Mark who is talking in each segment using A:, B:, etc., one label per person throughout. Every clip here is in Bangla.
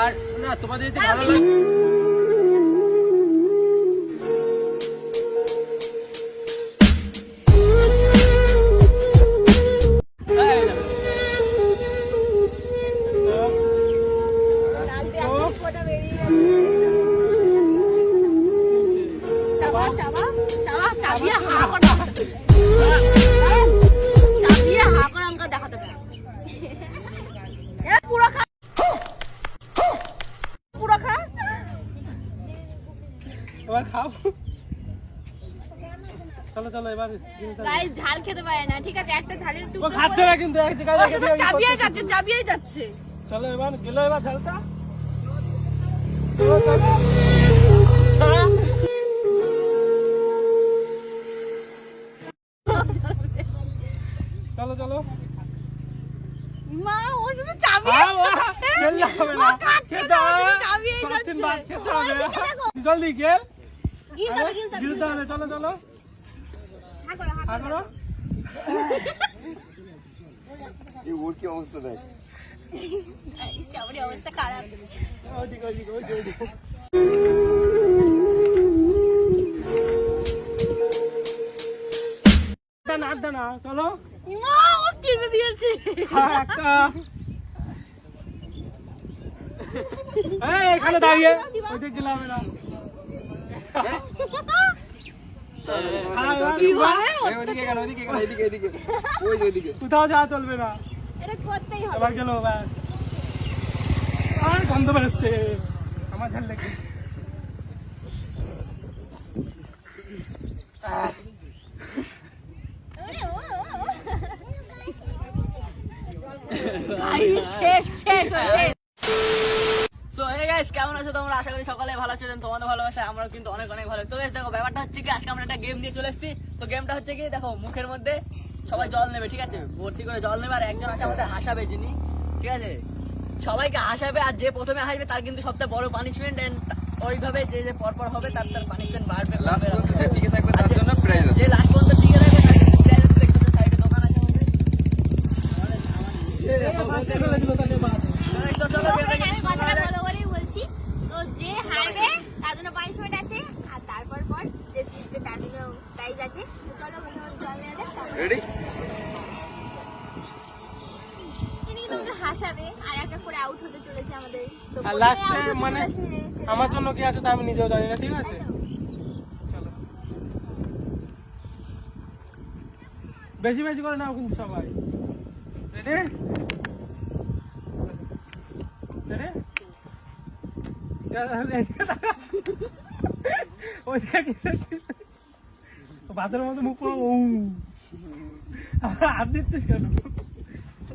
A: আর না তোমাদের যদি ভালো লাগে এবার খাও। চলো চলো এবার
B: গাইস ঝাল খেতে পারে না, ঠিক আছে একটা ঝালের টুকরো
A: খাচ্ছে না কিন্তু এক জায়গায় রেখে দিয়ে
B: চাবিয়ে যাচ্ছে।
A: চলো এবার গেল এবার ঝালটা চলো চলো
B: মা ও শুধু চাবিয়ে যাচ্ছে,
A: হবে না
B: খেতে হবে চাবিয়ে যাচ্ছে।
A: জলদি গেল
B: গিলতে হবে।
A: চলো চলো করো
C: এই ওর কি অবস্থা দেখ,
B: এই চাবড়ি অবস্থা খারাপ।
A: ওদিকে ওদিকে ওদিকে না চলো
B: মা ও কিনে দিয়েছে
A: একটা এখানে দাঁড়িয়ে ওইদিকে গেলে হবে না। কোথাও যাওয়া চলবে না,
B: এটা করতেই হবে।
A: এবার গেল ব্যাস। আর গন্ধ বেরোচ্ছে আমার ঝাল লেগে।
B: শেষ শেষ শেষ।
D: সো হে গাইস, কেমন আছো তোমরা? আশা করি সকলে ভালো আছো। তোমাদের ভালোবাসা আমরা কিন্তু অনেক অনেক ভালো। তো গাইস দেখো, ব্যাপারটা হচ্ছে কি, আজকে আমরা একটা গেম নিয়ে চলে এসেছি। তো গেমটা হচ্ছে কি, দেখো মুখের মধ্যে সবাই জল নেবে, ঠিক আছে? ভর্তি করে জল নেবে, আর একজন আছে আমাদের হাসাবে যিনি, ঠিক আছে? সবাইকে হাসাবে, আর যে প্রথমে হাসবে তার কিন্তু সবথেকে বড় পানিশমেন্ট। এন্ড ওইভাবে যে যে পরপর হবে তার তার পানিশমেন্ট বাড়বে।
C: লাস্ট পর্যন্ত টিকে থাকবে তার জন্য প্রাইজ আছে।
D: যে লাস্ট পর্যন্ত টিকে থাকবে তার জন্য প্রাইজ আছে। দেখতে সাইডে দোকান আছে আমাদের। তো চলো
B: আমি কথাটা বলো বলেই বলছি। তো যে হারবে তার জন্য পানিশমেন্ট আছে, আর তারপর পর যে জিতবে তার জন্য প্রাইজ আছে। তো চলো বলে জল নিয়ে যাক।
C: রেডি?
B: ইনি তোমাকে হাসাবে, আর একটা করে আউট হতে চলেছে আমাদের। তো
A: আর
B: প্রথমে
A: লাস্টে
B: out হতে
A: মানে
B: চলেছে
A: আমার জন্য কি আছে তা আমি নিজেও জানি না, ঠিক আছে? চলো বেশি বেশি করে নাও কিন্তু সবাই। Ready ready? ভাতের মধ্যে মুখ পুরো হাত দিচ্ছিস কেন?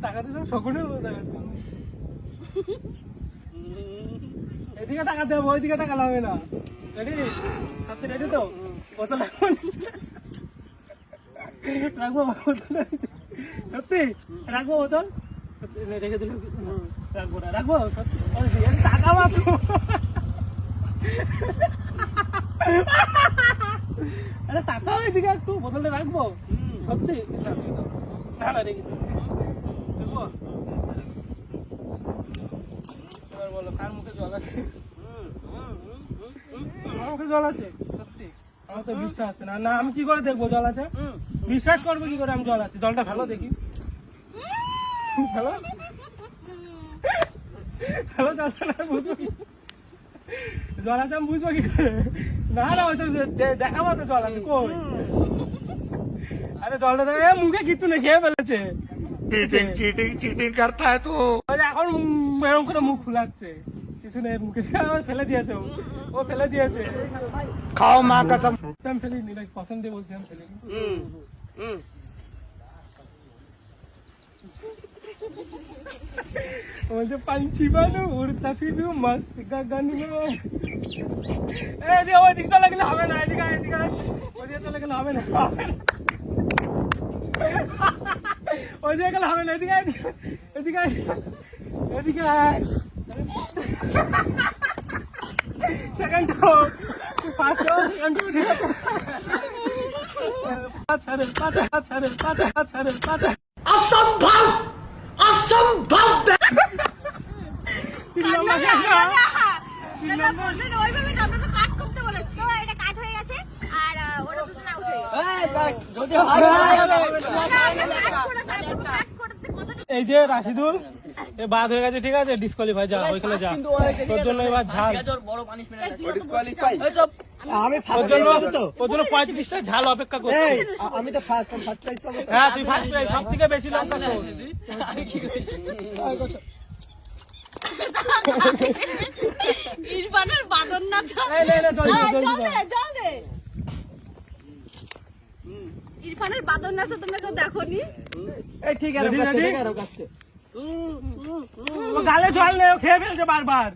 A: টাকা দিতে শকুনের এদিকে টাকা দেবো, ওইদিকে টাকা লাগবে না। রেডি? সত্যি রেডি তো? বোতল রাখবো, সত্যি রাখবো বোতল? রেখে দিল, রাখবো না, রাখবো টাকা মাত্র। আরে টাকা ওইদিকে একটু বোতলটা রাখবো, সত্যি? না না রেখে দেখবো। এবার বলো কার মুখে জল আছে? আমার মুখে জল আছে সত্যি? আমার তো বিশ্বাস আছে না। না আমি কি করে দেখবো জল আছে? বিশ্বাস করবো কি করে আমি জল আছে? জলটা ভালো দেখি, ভালো ভালো জলটা না বুঝবো কি জল আছে আমি বুঝবো কি করে? না না দেখাবো তো জল আছে কই? আরে জলটা দেখে মুখে কিছু নেই, খেয়ে ফেলেছে।
E: চিটিং করতা है तू।
A: এখন এরকম করে মুখ ফুলাচ্ছে, কিছু নেই মুখে, ফেলে দিয়েছে, ও ফেলে দিয়েছে।
E: खाओ माँ कसम।
A: আমি ফেলিনি, পছন্দ দিয়ে বলছি আমি ফেলিনি। বলছে পাঞ্চি বানো উড়তা ফিরু মস্ত গাগানি মে। ওইদিকে চলে গেলে হবে না, এদিকে এদিকে ওইদিকে চলে গেলে হবে না, ওইদিকে গেলে হবে না, এদিকে এদিকে এদিকে সেকেন্ড ফার্স্ট সেকেন্ড পাঁচ ছাড়ে পাঁচ ছাড়ে পাঁচ ছাড়ে পাঁচ
B: না, না, বলবেন ওইভাবে না, আমরা তো কাট করতে বলেছি। তো এটা কাট হয়ে গেছে, আর ওটা দুজন আউট হয়ে গেছে।
D: যদি হয়
B: কাট করতে কতটা
A: এই যে রাশিদুল এ বাদ হয়ে গেছে, ঠিক আছে, ডিসকোয়ালিফাই, যা ওইখানে যা। তোর জন্য এবার ঝাল,
D: বড় পানিশমেন্ট আছে।
C: ডিসকোয়ালিফাই
A: ওর জন্য 35টা ঝাল অপেক্ষা করছে।
F: আমি তো ফার্স্ট প্রাইজ পাবো।
A: হ্যাঁ, তুই ফার্স্ট প্রাইজ, সব থেকে বেশি লঙ্কা তোর।
D: আমি কি করেছি?
B: ইরফানের বাদন না
A: এই নে, জলদি কর।
B: জল দে। ইরফানের বাদন নাচ তোমরা কেউ দেখোনি?
F: এই ঠিক আছে,
A: Ready,
F: কাটছে,
A: ready?
F: ঠিক আছে, কাটছে।
A: ও গালে জল নেই, ও খেয়ে ফেলছে বারবার।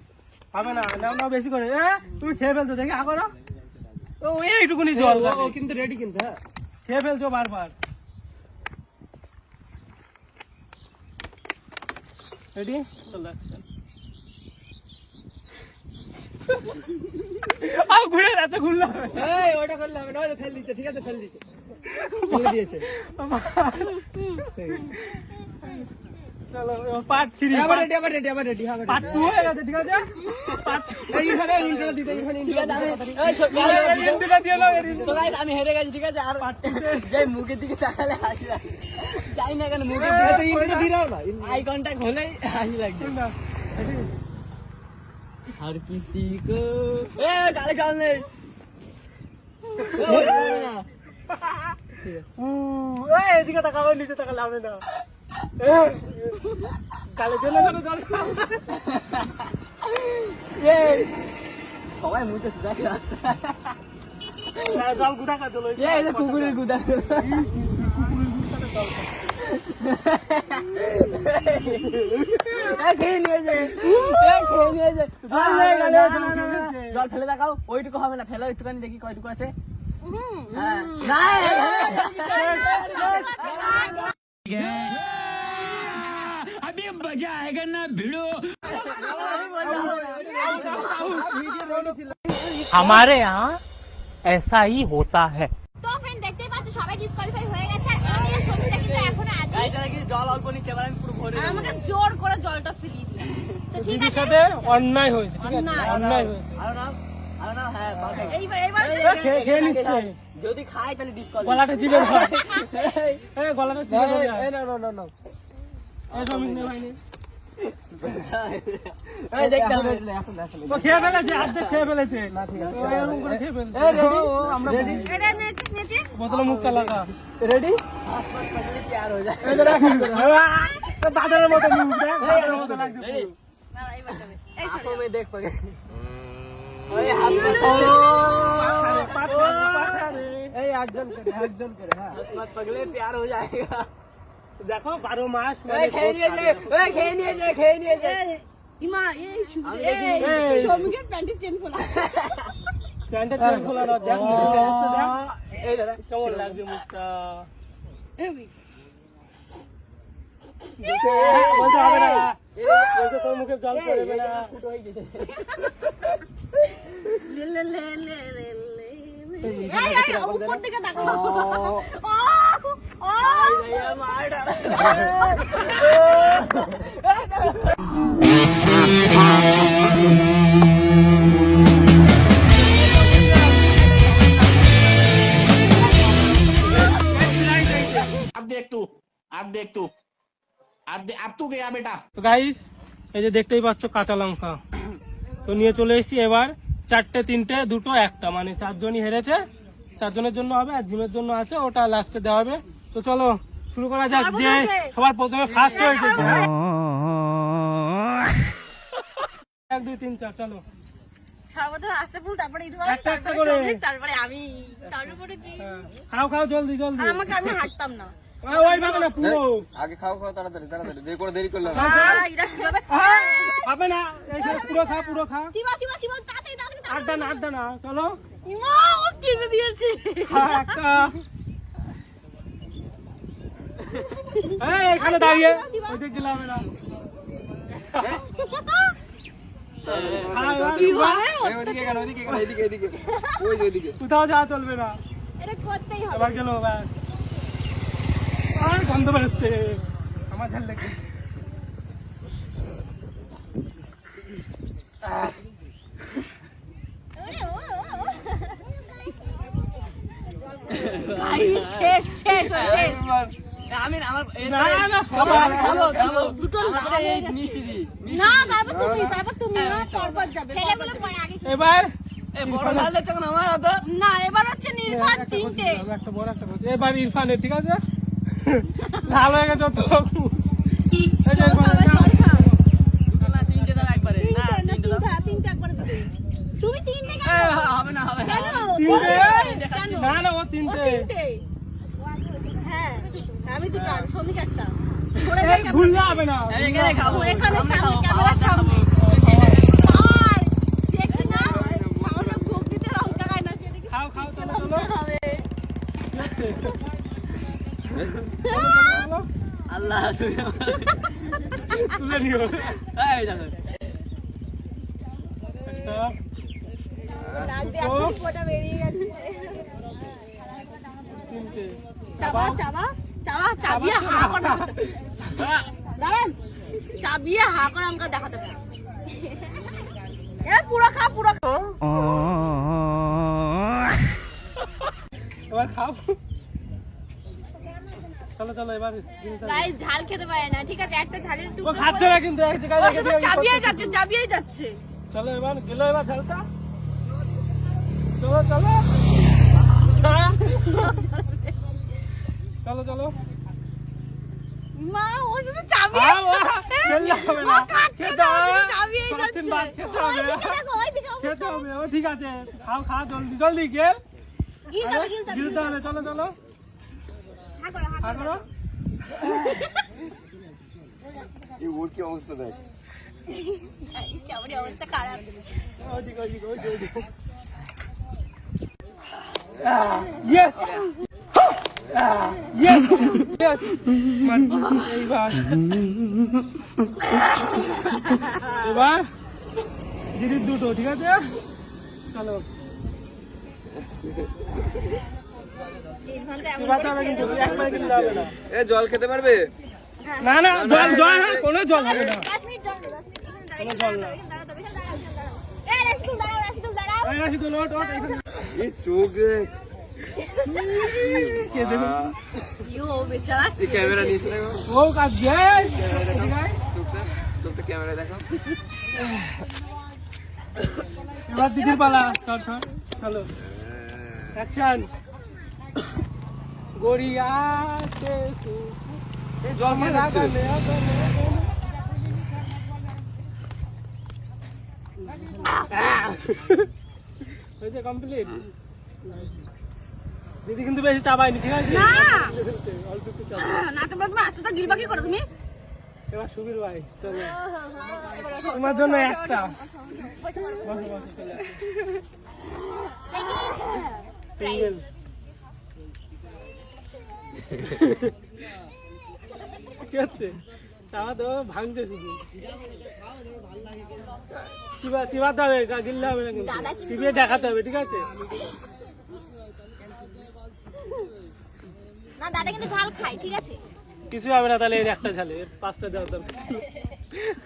A: হবে না, নাও নাও বেশি করে। তুমি খেয়ে ফেলছো, দেখি আগো না। ও এইটুকুনি জল
F: ও
A: লাগে।
F: কিন্তু রেডি কিন্তু, হ্যাঁ।
A: খেয়ে ফেলছো বারবার। রেডি, চলো। ঘুরে যাচ্ছে, ঘুরলাম।
F: এই ওটা করলে হবে না, ওই তো ফেল দিতে, ঠিক আছে, ফেল দিতে। ফেলে দিয়েছে।
A: চলো, পার্ট 3,
F: আবার রেডি, আবার রেডি, আবার রেডি, হ্যাঁ, আবার
A: পার্ট 2 হয়ে গেছে, ঠিক আছে?
F: ready। এইখানে ইন্ট্রো দিতে, এইখানে intro দিতে।
D: এই ছোট
A: এন্ডিটা দিয়ে নাও, এন্ডিটা।
D: তো guys, আমি হেরে গেছি, ঠিক আছে? আর যে মুখের দিকে তাকালে হাসি লাগে। জানি না কেন মুখের
F: এই তো
D: দিকে
F: intro দিয়ে দাও না।
D: আই কন্টাক্ট হলেই হাসি লাগছে। हर किसी को ए गाले चाल नहीं
A: এদিকে তাকাবো, নিচে তাকালে হবে না। গালে জল লাগবে, জল খাও।
D: সবাই মুখে সুদা
A: জল গুড়া খা, জল
D: এই যে কুকুরের গুদা খেয়ে নিয়েছে জল ফেলে দেখাও, ওইটুকু হবে না, ফেলো একটুখানি দেখি কয়টুকু আছে। হ্যাঁ
E: अभी मजा आएगा ना भिड़ो।
A: हमारे यहाँ ऐसा ही होता है।
B: তো ফ্রেন্ড দেখতেই পাচ্ছ সবাই ডিসকোয়ালিফাই হয়ে গেছে, আর আমি আর সমিতা কিন্তু এখনো আছি।
D: গাইটা কি জল অল্প নিচে এবার আমি পুরো ভরে
B: আর
D: দেবো।
B: আমাকে জোর করে জলটা ফিরিয়ে দিল। তো ঠিক
A: দিদির
B: আছে,
A: সাথে অন্যায় হয়েছে, ঠিক আছে,
B: অন্যায়।
A: অন্যায় হয়েছে।
D: আরো না হ্যাঁ perfect।
B: এইবার
A: খেয়ে নিচ্ছে,
D: যদি খাই তাহলে ডিসকোয়ালিফাই।
A: গলাটা চিপে ধর। গলাটা চিপে ধর।
F: এই না, না, না, না।
A: শ্রমিক নে ভাই নে।
D: এই দেখতে হবে।
A: ও খেয়ে ফেলেছে, অর্ধেক খেয়ে ফেলেছে। ও এরকম করে খেয়ে ফেলছে।
F: এই ready? আমরা
A: ready?
B: এটা নেচে
A: বোতলে মুখটা লাগা।
F: ready?
D: প্যার হয়ে যায়।
F: এই যে রাখ, এই যে রাখ।
A: দাদার মতো মুখ দেখ, দাদার মতো লাগছে পুরো।
B: না না এইবার যাবে। এই
D: आंखों
B: সরে
D: में देख पगे ओए हाथ मत
A: পাছারে।
F: এই একজন করে, একজন করে, হ্যাঁ।
D: मत पगले प्यार हो जाएगा।
A: দেখো 12 মাস
D: ओए खेल लिए जे ओए खेल लिए जे
B: ইমা এই শুধু
D: আমি
B: এই
A: এই।
B: সৌমিকের প্যান্টের চেন খোলা।
A: প্যান্টের চেন খোলা না, দেখ মুখের অবস্থা দেখ। এই দাদা কেমন লাগছে মুখটা। বলতে হবে না, বলতে তোর মুখে জল পড়বে না।
B: লে লে লে লে লে লে। এই উপর দিকে দেখো। ও
D: ये मार डाला
E: अब तू गया बेटा।
A: তো গাইস, এই যে দেখতেই পাচ্ছ কাঁচা লঙ্কা তো নিয়ে চলে এসেছি। এবার 4টে 3টে 2টো 1টা, মানে 4 জনই হেরেছে। 4 জনের জন্য হবে, আর জিমের জন্য আছে, ওটা লাস্টে দেওয়া হবে। তো চলো শুরু করা যাক। যে সবার প্রথমে ফার্স্ট হয়েছে 1 2 3 4, চলো।
B: সর্বপ্রথম আসতে ফুল, তারপরে ইরফান,
A: একটা একটা
B: তারপরে
A: করে।
B: সৌমিক, তারপরে আমি, তারপরে জি।
A: হ্যাঁ, খাও খাও জলদি জলদি।
B: আর আমাকে আমি হাঁটতাম না।
A: ওইভাবে না, পুরো
C: আগে খাও তাড়াতাড়ি দেরি করে দেরি করলাম
B: এরা কিভাবে
A: হবে না, এই যে পুরো খা, পুরো খা।
B: চিবা তাড়াতাড়ি তাড়াতাড়ি।
A: আড্ডা না, চলো।
B: ইমা ও কিনে দিয়েছে।
A: খা একটা। এই এখানে দাঁড়িয়ে ওইদিকে গেলে হবে না।
B: কি হয়?
C: ওইদিকে কেন এদিকে ওইদিকে
A: কোথাও যাওয়া চলবে না।
B: এটা করতেই হবে।
A: এবার গেল ব্যাস। গন্ধ বেরোচ্ছে আমার ঝাল লেগে
B: ভাই শেষ শেষ শেষ
D: আমি আমার
A: না, না,
D: সবাই খাবো খাবো
B: দুটো
D: তারপরে এই মিষ্টি দি
B: না তারপর তুমি না পরপর যাবে ছেলেগুলো পরে আগে
A: এবার
D: এই বড় ঢাল দিচ্ছে এখন আমার হাতে
B: না এবার হচ্ছে নির্বাণ তিনটে
A: একটা বড় একটা বলছি। এবার ইরফানের ঠিক আছে ভালো হয়ে গেছে তো
B: জল খাবে জল খাও
D: দুটো না তিনটে দাও একবারে না তিনটে দাও
B: তিনটে একবার দিবে তুমি তিনটে
D: এ,
B: কেন
D: হবে না হবে না
B: কেন
A: তিনটে
B: কেন
A: না না ও
B: ও
A: তিনটে
B: তিনটে হ্যাঁ আমি দুটো আর শ্রমিক একটা
A: এই ভুললে হবে না
D: এই এখানে খাবো
B: এখানে
D: আমরা
B: সামনে
D: খাবো,
B: ক্যামেরার
D: খাবো,
B: সামনে
D: খাবো।
B: আর চেক না সামনে ভোগ দিতে লঙ্কা খায় না সেদিকে
A: খাও খাও চলো চলো
B: লঙ্কা খাবে
A: চলো,
D: আল্লাহ তুমি
A: তুলে নিও
D: এই দেখো
A: একটা
B: নাক দিয়ে একটা ফোঁটা বেরিয়ে গেছে
A: তিনটে
B: চাবা চাবা চাবা চাবিয়ে হা করে দাঁড়ান চাবিয়ে হা করে আমাকে দেখাতে পারো এ পুরো খা পুরো খা
A: এবার খাও চলো চলো এবার
B: গাইস ঝাল খেতে পারে না ঠিক আছে একটা ঝালের
A: ও
B: টুকরো
A: খাচ্ছে না কিন্তু এক জায়গায় রেখে দিয়ে
B: চাবিয়ে যাচ্ছে
A: চলো এবার গেলো এবার ঝালটা চলো চলো হ্যাঁ। চলো চলো
B: মা ও শুধু চাবিয়ে
A: খাও,
B: যাচ্ছে
A: খেললে হবে না।
B: ও খাচ্ছে
A: খেতে
B: না,
A: হবে।
B: চাবিয়ে
A: পাঁচ
B: যাচ্ছে
A: দিন বাদ খেতে হবে।
B: ওইদিকে দেখো ওইদিকে
A: খেতে হবে ও ঠিক আছে খাও খাও জলদি জলদি গেল
B: গিলতে হবে গিলতে হবে
A: গিলতে হবে চলো চলো
B: হা করো হা
A: আর
B: করো
A: করো
C: এই ওর কি অবস্থা দেখ
B: এই চাবড়ি অবস্থা খারাপ
A: ওইদিকে ওইদিকে ওইদিকে ওইদিকে ইয়েস ইয়েস ইয়েস এইবার এবার দিদির দুটো ঠিক আছে চলো
B: ইরফান তো এমন
A: এবার তো হবে কিন্তু একবার কিনলে হবে না
C: এ জল খেতে পারবে
A: না না জল জল না কোনো জল হবে না
B: 10 মিনিট জল দিও এ রাশিদুল দাঁড়াও
A: এই রাশিদুল ওঠ ওঠ এখানে
C: এই চোখ দেখ
A: কে দেবে
B: ইউ বেচারা
C: এই ক্যামেরা নিয়েছে দেখো
A: ও কাজ যায়
C: চোখটা চোখটা ক্যামেরা দেখো
A: এবার দিদির পালা চল চল চলো অ্যাকশন গড়িয়াতে
C: এই জল খেয়ে যাচ্ছে
A: হয়েছে কমপ্লিট দিদি কিন্তু বেশি চাবাইনি ঠিক আছে
B: না
A: অল্প একটু চাপ
B: না তোমরা আসতে গিলবা কি করো তুমি
A: এবার সুবীর ভাই চলো তোমার জন্য একটা বসো বসো চলে সিঙ্গেল কি হচ্ছে চাওয়া তো ভাঙছে শুধু চিবাতে হবে গিললে হবে না কিন্তু
B: দাদা কিন্তু-
A: চিবিয়ে দেখাতে হবে ঠিক আছে
B: না দাদা কিন্তু ঝাল খায় ঠিক আছে
A: কিছু হবে না তাহলে এর একটা ঝালে এর পাঁচটা দেওয়ার দরকার ছিল।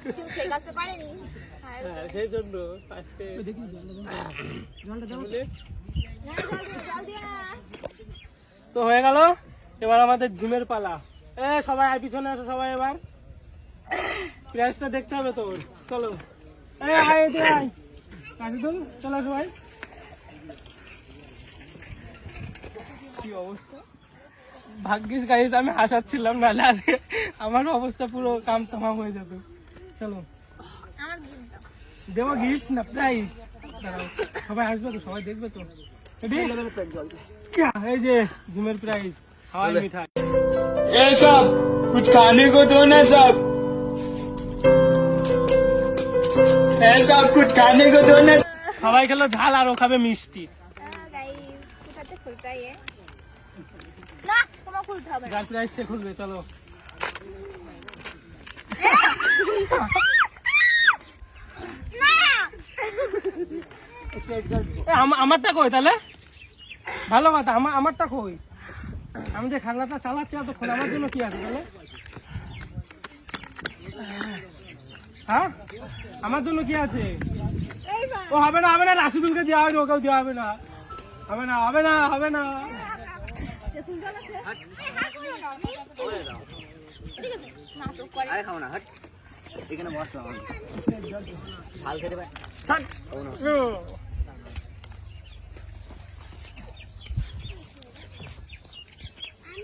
B: কেউ সেই কাজটা পারেনি আর
A: হ্যাঁ সেই জন্য আজকে বলে,
B: জল দিও না
A: তো হয়ে গেল এবার আমাদের জিমের পালা সবাই আয় পিছনে আসো সবাই এবার প্রাইসটা দেখতে হবে তোর চলো আয় এদিকে আয় রাশিদুল চলো সবাই কি অবস্থা ভাগ্যিস গাইস আমি হাসাচ্ছিলাম নাহলে আজকে আমার অবস্থা পুরো কাম তামাম হয়ে যেত চলো
B: আমার
A: দেবো গিফট না প্রাইজ সবাই আসবে তো সবাই দেখবে তো क्या है ये झूमर प्राइस हवाई मिठाई
E: ये सब कुछ खाने को दो ना सब ऐसा कुछ खाने को दो ना
A: সবাই খেলো ঝাল আর ও খাবে মিষ্টি
B: গাইস কোথাতে খুলতে হয় না তোমার খুলতে হবে না
A: যার প্রাইস সে খুলবে চলো
B: না
A: আমারটা কই তাহলে ভালো কথা আমারটা কই আমি যে খাগড়াটা চালাচ্ছি এতক্ষণ আমার জন্য কি আছে তাহলে? হ্যাঁ আমার জন্য কি আছে? ও হবে না রাশিদুলকে দেওয়া হবে, ওকেও দেওয়া হবে না, হবে না হবে না হবে না।
D: আরে খাবো না, হাট এখানে বসলাম আমি হাল খেতে পাই।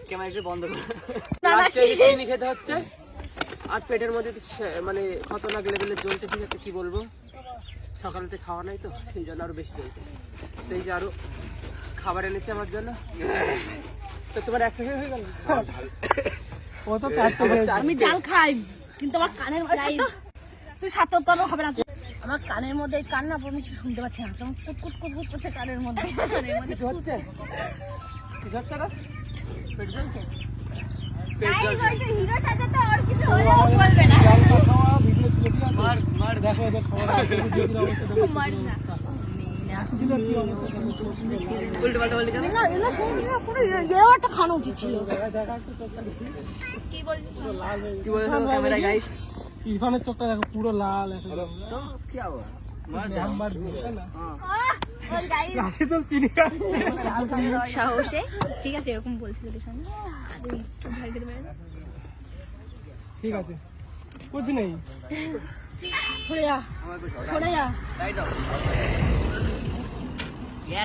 D: ক্যামেরা একটু বন্ধ করো।
C: লাস্টে এই চিনি খেতে হচ্ছে আর পেটের মধ্যে একটু মানে খতরনাক লেভেলের জ্বলছে, ঠিক আছে কি বলবো, সকালেতে খাওয়া নাই তো সেই জন্য আরো বেশি জ্বলছে। তো এই যে আরো খাবার এনেছে আমার জন্য। তো তোমার একটা হয়ে গেল?
A: ও তো চারটে খেয়েছে।
B: আমি জাল খাই কিন্তু আমার কানের তুই সাতটারও হবে না। আমার কানের মধ্যে এই কান্না পড়ে কিছু শুনতে পাচ্ছি না, কেমন কুট কুট কুট করছে কানের মধ্যে।
C: কি হচ্ছে না? পেট জ্বলছে?
B: হিরোর সাথে তো আর কিছু হলেও বলবে না।
A: মার মার দেখো এদের সবার
B: মার না।
D: উল্টো পাল্টা বললি কেন?
B: এগুলো শুনবি না, পুরো এরও একটা খানো উচিত ছিল। কি বলছিস?
D: কি বলে তো ক্যামেরা গাইস?
A: ইরফানের চোখটা দেখো পুরো লাল একদম।
D: তো কি হবে?
A: একবার দেখো না।
B: ওর গায়ে
A: রাশিদুল চিনি খাচ্ছে।
B: সাহসে ঠিক আছে এরকম বলছিল রে সামনে ভয় খেতে পারে না।
A: ঠিক আছে কুছ নেই।
B: সরে যা সরে যা।
D: তাই তো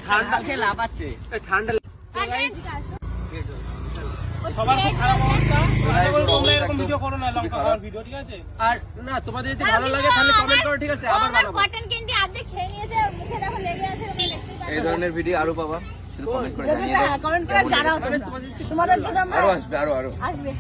D: ঠান্ডা খেয়ে লাফাচ্ছে।
C: ঠান্ডা
A: সবার খুব খারাপ অবস্থা। তোমরা এরকম ভিডিও করো না, লঙ্কা খাওয়ার ভিডিও, ঠিক আছে?
C: আর না তোমাদের যদি ভালো লাগে তাহলে কমেন্ট করো, ঠিক আছে আবার বানাবো।
B: কটন ক্যান্ডি অর্ধেক খেয়ে নিয়েছে, মুখে দেখো লেগে আছে, তোমরা দেখতেই পাচ্ছ।
C: এই ধরনের ভিডিও আরো পাবা, শুধু কমেন্ট করে
B: যদি
C: জানিয়ে দাও।
B: কমেন্ট করে জানাও তোমরা, তোমাদের জন্য আমরা
C: আরো আসবে আরো
B: আসবে।